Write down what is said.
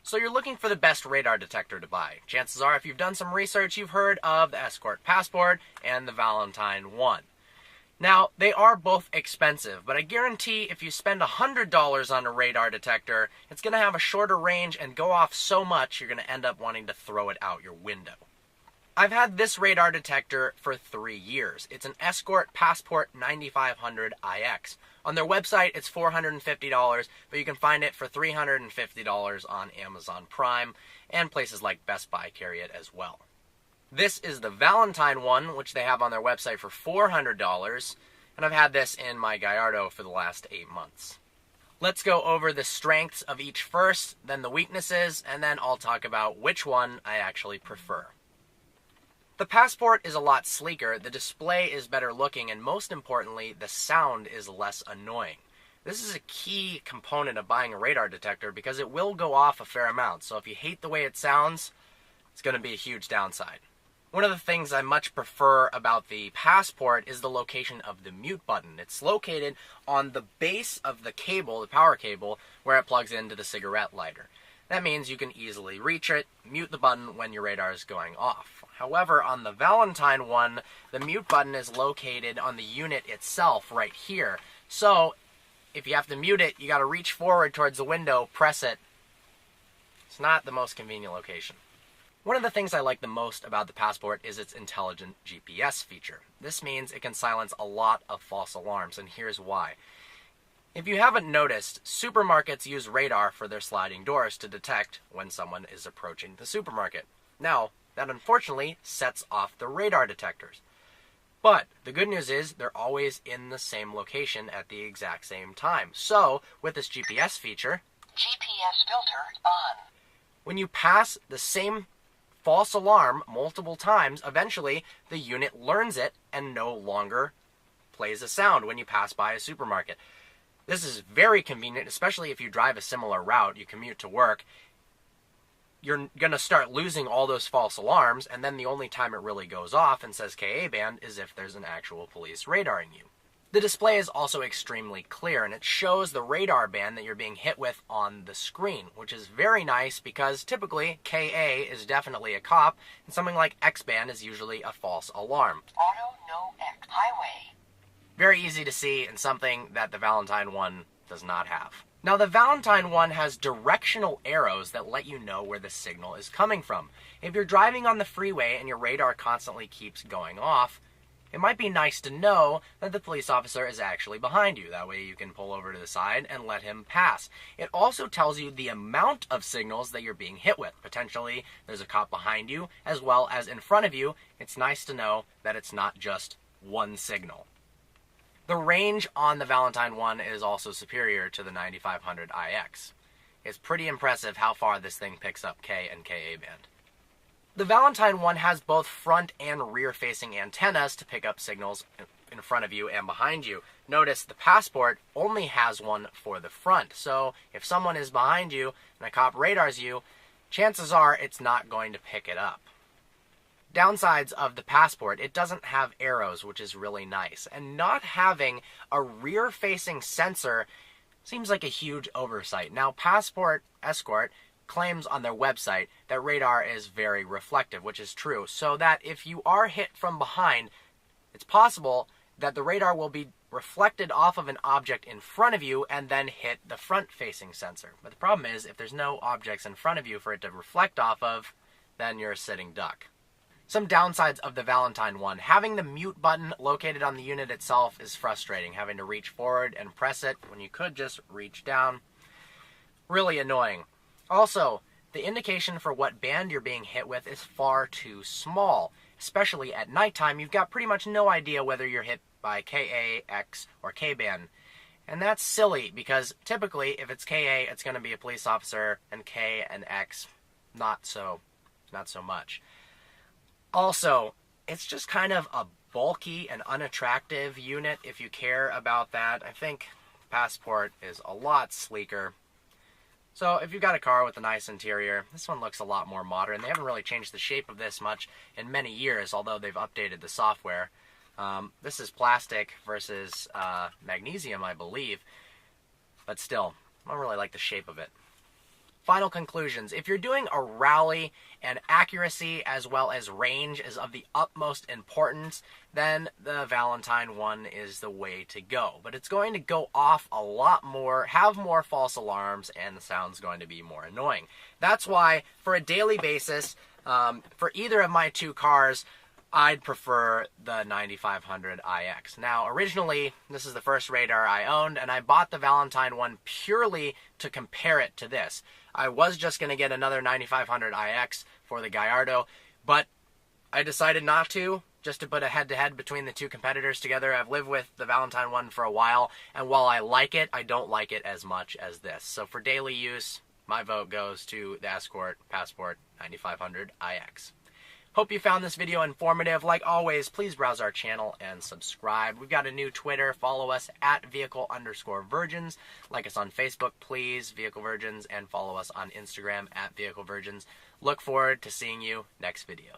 So you're looking for the best radar detector to buy. Chances are, if you've done some research, you've heard of the Escort Passport and the Valentine 1. Now, they are both expensive, but I guarantee if you spend $100 on a radar detector, it's going to have a shorter range and go off so much you're going to end up wanting to throw it out your window. I've had this radar detector for 3 years. It's an Escort Passport 9500 IX. On their website, it's $450, but you can find it for $350 on Amazon Prime, and places like Best Buy carry it as well. This is the Valentine one, which they have on their website for $400, and I've had this in my Gallardo for the last 8 months. Let's go over the strengths of each first, then the weaknesses, and then I'll talk about which one I actually prefer. The Passport is a lot sleeker, the display is better looking, and most importantly, the sound is less annoying. This is a key component of buying a radar detector because it will go off a fair amount, so if you hate the way it sounds, it's going to be a huge downside. One of the things I much prefer about the Passport is the location of the mute button. It's located on the base of the cable, the power cable, where it plugs into the cigarette lighter. That means you can easily reach it, mute the button when your radar is going off. However, on the Valentine one, the mute button is located on the unit itself right here. So, if you have to mute it, you got to reach forward towards the window, press it. It's not the most convenient location. One of the things I like the most about the Passport is its intelligent GPS feature. This means it can silence a lot of false alarms, and here's why. If you haven't noticed, supermarkets use radar for their sliding doors to detect when someone is approaching the supermarket. Now, that unfortunately sets off the radar detectors. But the good news is they're always in the same location at the exact same time. So, with this GPS feature, GPS filter on. When you pass the same false alarm multiple times, eventually the unit learns it and no longer plays a sound when you pass by a supermarket. This is very convenient, especially if you drive a similar route, you commute to work. You're going to start losing all those false alarms, and then the only time it really goes off and says KA band is if there's an actual police radaring you. The display is also extremely clear, and it shows the radar band that you're being hit with on the screen, which is very nice because typically KA is definitely a cop, and something like X band is usually a false alarm. Auto no X highway. Very easy to see, and something that the Valentine one does not have. Now, the Valentine one has directional arrows that let you know where the signal is coming from. If you're driving on the freeway and your radar constantly keeps going off, it might be nice to know that the police officer is actually behind you. That way you can pull over to the side and let him pass. It also tells you the amount of signals that you're being hit with. Potentially, there's a cop behind you, as well as in front of you. It's nice to know that it's not just one signal. The range on the Valentine 1 is also superior to the 9500 IX. It's pretty impressive how far this thing picks up K and KA band. The Valentine 1 has both front and rear-facing antennas to pick up signals in front of you and behind you. Notice the Passport only has one for the front, so if someone is behind you and a cop radars you, chances are it's not going to pick it up. Downsides of the Passport, it doesn't have arrows, which is really nice. And not having a rear-facing sensor seems like a huge oversight. Now, Passport Escort claims on their website that radar is very reflective, which is true. So that if you are hit from behind, it's possible that the radar will be reflected off of an object in front of you and then hit the front-facing sensor. But the problem is, if there's no objects in front of you for it to reflect off of, then you're a sitting duck. Some downsides of the Valentine 1. Having the mute button located on the unit itself is frustrating. Having to reach forward and press it when you could just reach down. Really annoying. Also, the indication for what band you're being hit with is far too small. Especially at nighttime, you've got pretty much no idea whether you're hit by KA, X, or K band. And that's silly because typically if it's KA, it's going to be a police officer, and K and X, not so much. Also, it's just kind of a bulky and unattractive unit if you care about that. I think Passport is a lot sleeker. So if you've got a car with a nice interior, this one looks a lot more modern. They haven't really changed the shape of this much in many years, although they've updated the software. This is plastic versus magnesium, I believe. But still, I don't really like the shape of it. Final conclusions. If you're doing a rally and accuracy as well as range is of the utmost importance, then the Valentine one is the way to go. But it's going to go off a lot more, have more false alarms, and the sound's going to be more annoying. That's why, for a daily basis, for either of my two cars, I'd prefer the 9500 iX. Now, originally, this is the first Radar I owned, and I bought the Valentine one purely to compare it to this. I was just going to get another 9500 iX for the Gallardo, but I decided not to, just to put a head-to-head between the two competitors together. I've lived with the Valentine one for a while, and while I like it, I don't like it as much as this. So for daily use, my vote goes to the Escort Passport 9500 iX. Hope you found this video informative. Like always, please browse our channel and subscribe. We've got a new Twitter. Follow us at vehicle_virgins. Like us on Facebook, please, Vehicle Virgins, and follow us on Instagram at Vehicle Virgins. Look forward to seeing you next video.